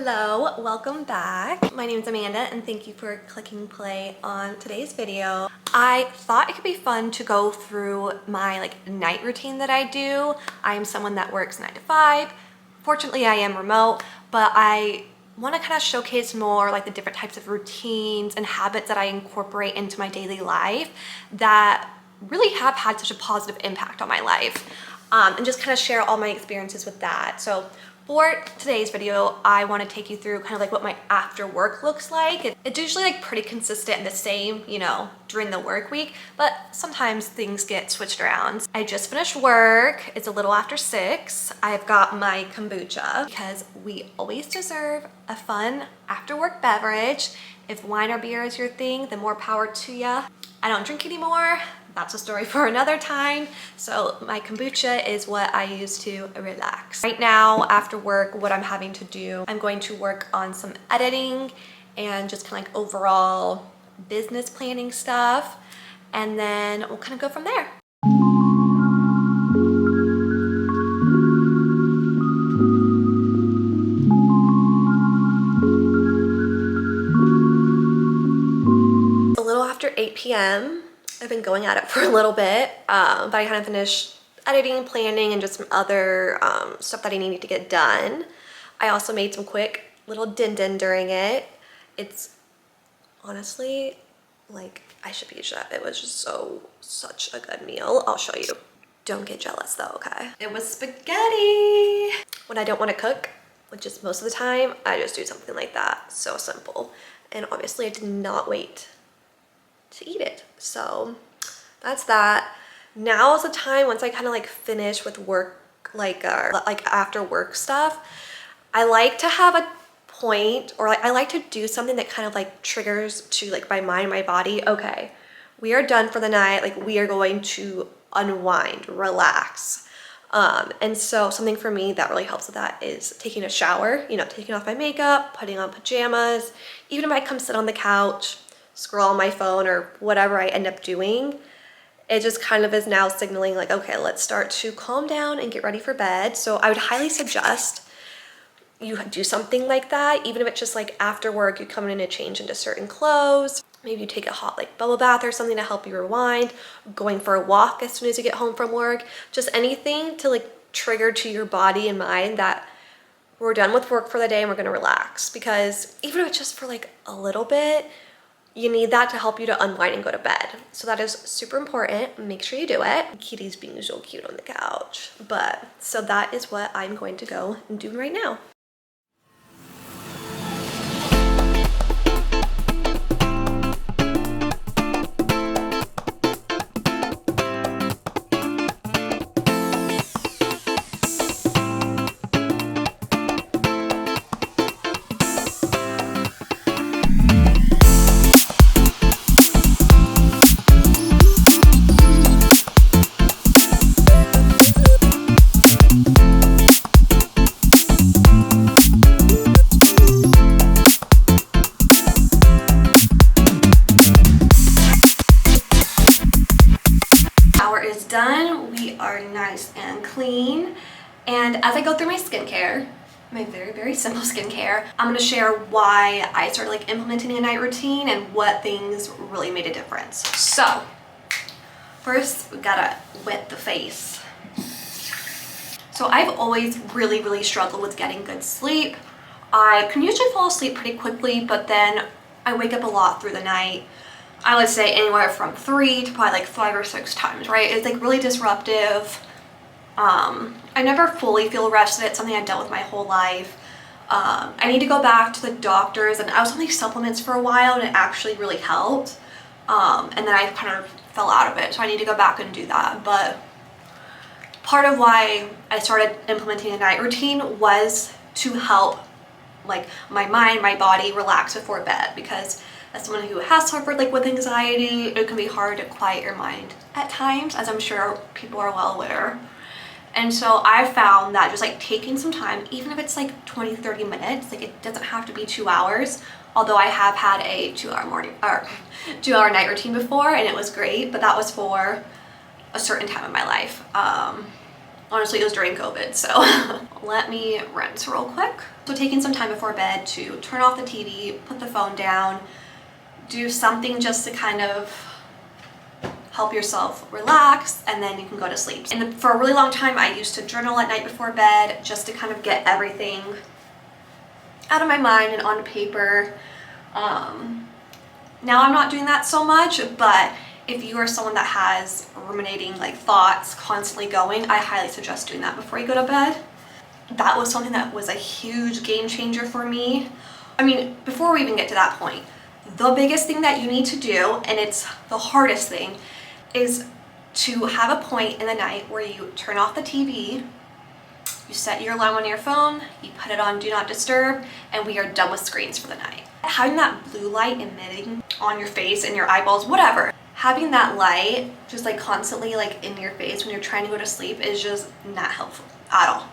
Hello, welcome back. My name is Amanda and thank you for clicking play on today's video. I thought it could be fun to go through my night routine that I do. I am someone that works 9 to 5. Fortunately, I am remote, but I want to kind of showcase more the different types of routines and habits that I incorporate into my daily life that really have had such a positive impact on my life, and just kind of share all my experiences with that. So for today's video, I want to take you through kind of what my after work looks like. It's usually pretty consistent and the same, during the work week, but sometimes things get switched around. I just finished work. It's a little after 6. I've got my kombucha because we always deserve a fun after work beverage. If wine or beer is your thing, then more power to ya. I don't drink anymore. That's a story for another time. So my kombucha is what I use to relax. Right now, after work, what I'm having to do, I'm going to work on some editing and just kind of overall business planning stuff. And then we'll kind of go from there. A little after 8 p.m. I've been going at it for a little bit, but I kind of finished editing, planning, and just some other stuff that I needed to get done. I also made some quick little din-din during it. It's honestly, I should be shut. It was just such a good meal. I'll show you. Don't get jealous though, okay? It was spaghetti. When I don't want to cook, which is most of the time, I just do something like that. So simple. And obviously I did not wait to eat it. So that's that. Now is the time, once I kind of finish with work, after work stuff, I like to have a point, or I like to do something that kind of triggers to my mind, my body. Okay, we are done for the night. We are going to unwind, relax. And so something for me that really helps with that is taking a shower, taking off my makeup, putting on pajamas. Even if I come sit on the couch, scroll on my phone or whatever I end up doing, it just kind of is now signaling okay, let's start to calm down and get ready for bed. So I would highly suggest you do something like that, even if it's just after work, you come in and change into certain clothes. Maybe you take a hot bubble bath or something to help you rewind, going for a walk as soon as you get home from work, just anything to trigger to your body and mind that we're done with work for the day and we're gonna relax. Because even if it's just for a little bit, you need that to help you to unwind and go to bed. So that is super important. Make sure you do it. Kitty's being so cute on the couch. So that is what I'm going to go and do right now. Done. We are nice and clean. And as I go through my skincare, my very, very simple skincare, I'm going to share why I started implementing a night routine and what things really made a difference. So first, we gotta wet the face. So I've always really, really struggled with getting good sleep. I can usually fall asleep pretty quickly, but then I wake up a lot through the night. I would say anywhere from 3 to probably 5 or 6 times, right? It's really disruptive. I never fully feel rested. It's something I've dealt with my whole life. I need to go back to the doctors, and I was on these supplements for a while and it actually really helped. And then I kind of fell out of it. So I need to go back and do that. But part of why I started implementing a night routine was to help my mind, my body relax before bed, because as someone who has suffered with anxiety, it can be hard to quiet your mind at times, as I'm sure people are well aware. And so I found that just taking some time, even if it's 20-30 minutes, it doesn't have to be 2 hours, although I have had a 2-hour night routine before and it was great, but that was for a certain time in my life. Honestly, it was during COVID, so let me rinse real quick. So taking some time before bed to turn off the TV, put the phone down, do something just to kind of help yourself relax, and then you can go to sleep. And for a really long time, I used to journal at night before bed just to kind of get everything out of my mind and onto paper. Now I'm not doing that so much, but if you are someone that has ruminating like thoughts constantly going, I highly suggest doing that before you go to bed. That was something that was a huge game changer for me. I mean, before we even get to that point, the biggest thing that you need to do, and it's the hardest thing, is to have a point in the night where you turn off the TV, you set your alarm on your phone, you put it on Do Not Disturb, and we are done with screens for the night. Having that blue light emitting on your face and your eyeballs, whatever, having that light just like constantly like in your face when you're trying to go to sleep is just not helpful at all.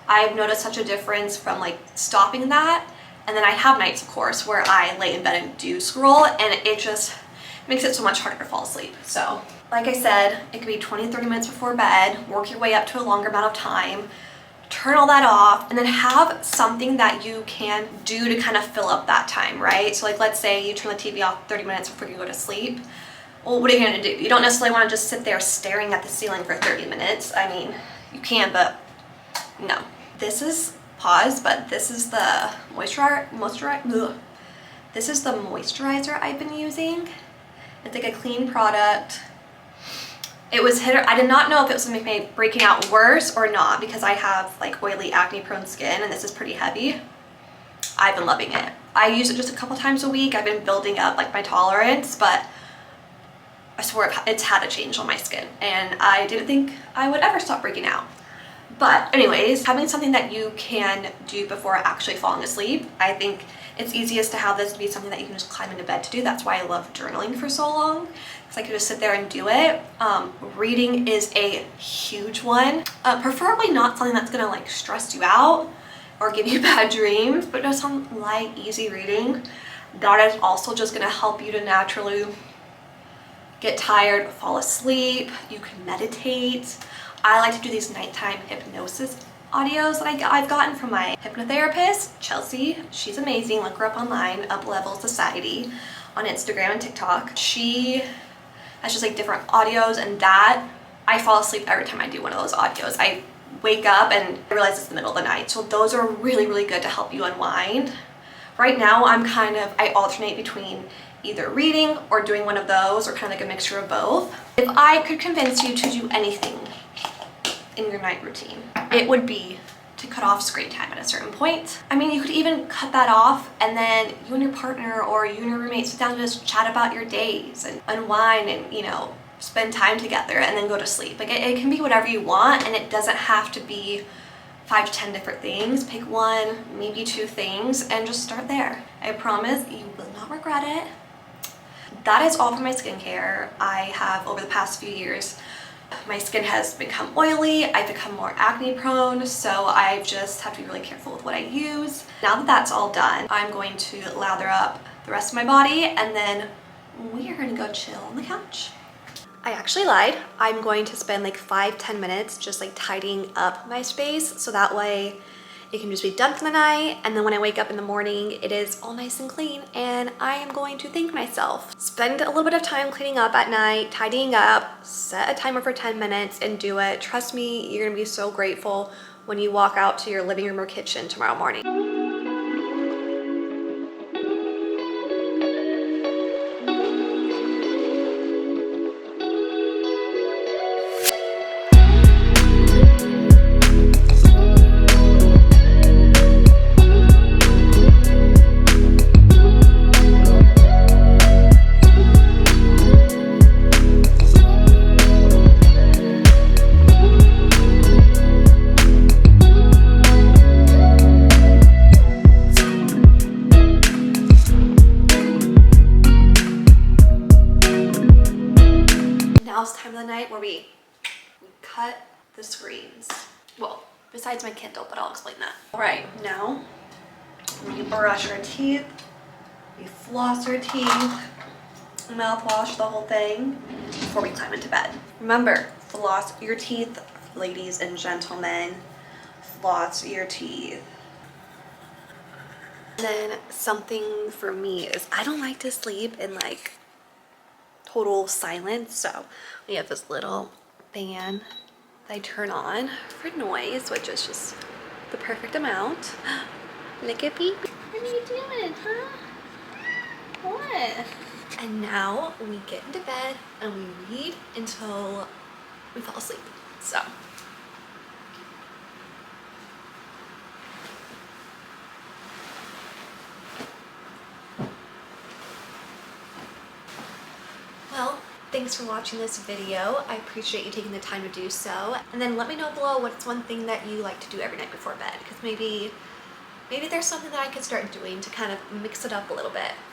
I've noticed such a difference from like stopping that, and then I have nights, of course, where I lay in bed and do scroll, and it just makes it so much harder to fall asleep. So like I said, it could be 20-30 minutes before bed, work your way up to a longer amount of time, turn all that off, and then have something that you can do to kind of fill up that time, right? So like, let's say you turn the TV off 30 minutes before you go to sleep. Well, what are you gonna do? You don't necessarily wanna just sit there staring at the ceiling for 30 minutes. I mean, you can, but no. This is, pause, but this is the this is the moisturizer I've been using. It's like a clean product. It was I did not know if it was gonna make me breaking out worse or not, because I have like oily, acne prone skin, and this is pretty heavy. I've been loving it. I use it just a couple times a week. I've been building up like my tolerance, but I swear it's had a change on my skin, and I didn't think I would ever stop breaking out. But anyways, having something that you can do before actually falling asleep, I think it's easiest to have this be something that you can just climb into bed to do. That's why I love journaling for so long, because I could just sit there and do it. Reading is a huge one. Preferably not something that's gonna like stress you out or give you bad dreams, but just some light, easy reading. That is also just gonna help you to naturally get tired, fall asleep. You can meditate. I like to do these nighttime hypnosis audios that I've gotten from my hypnotherapist, Chelsea. She's amazing. Look her up online, Up Level Society on Instagram and TikTok. She has just like different audios, and that I fall asleep every time I do one of those audios. I wake up and I realize it's the middle of the night. So those are really, really good to help you unwind. Right now I alternate between either reading or doing one of those, or kind of like a mixture of both. If I could convince you to do anything in your night routine, it would be to cut off screen time at a certain point. I mean, you could even cut that off, and then you and your partner or you and your roommate sit down and just chat about your days and unwind and, you know, spend time together and then go to sleep. Like it can be whatever you want, and it doesn't have to be 5 to 10 different things. Pick one, maybe 2 things, and just start there. I promise you will not regret it. That is all for my skincare. I have, over the past few years, my skin has become oily, I've become more acne prone, so I just have to be really careful with what I use. Now that that's all done, I'm going to lather up the rest of my body, and then we are gonna go chill on the couch. I actually lied. I'm going to spend like 5-10 minutes just like tidying up my space, so that way it can just be done for the night, and then when I wake up in the morning, it is all nice and clean, and I am going to thank myself. Spend a little bit of time cleaning up at night, tidying up, set a timer for 10 minutes and do it. Trust me, you're gonna be so grateful when you walk out to your living room or kitchen tomorrow morning. Now it's time of the night where we cut the screens. Well, besides my Kindle, but I'll explain that. All right, now we brush our teeth, we floss our teeth, mouthwash, the whole thing before we climb into bed. Remember, floss your teeth, ladies and gentlemen. floss your teeth. And then something for me is I don't like to sleep in like total silence, so we have this little fan that I turn on for noise, which is just the perfect amount. Look at me. What are you doing, huh? What? And now we get into bed and we read until we fall asleep. So well, thanks for watching this video. I appreciate you taking the time to do so. And then let me know below what's one thing that you like to do every night before bed, because maybe there's something that I could start doing to kind of mix it up a little bit.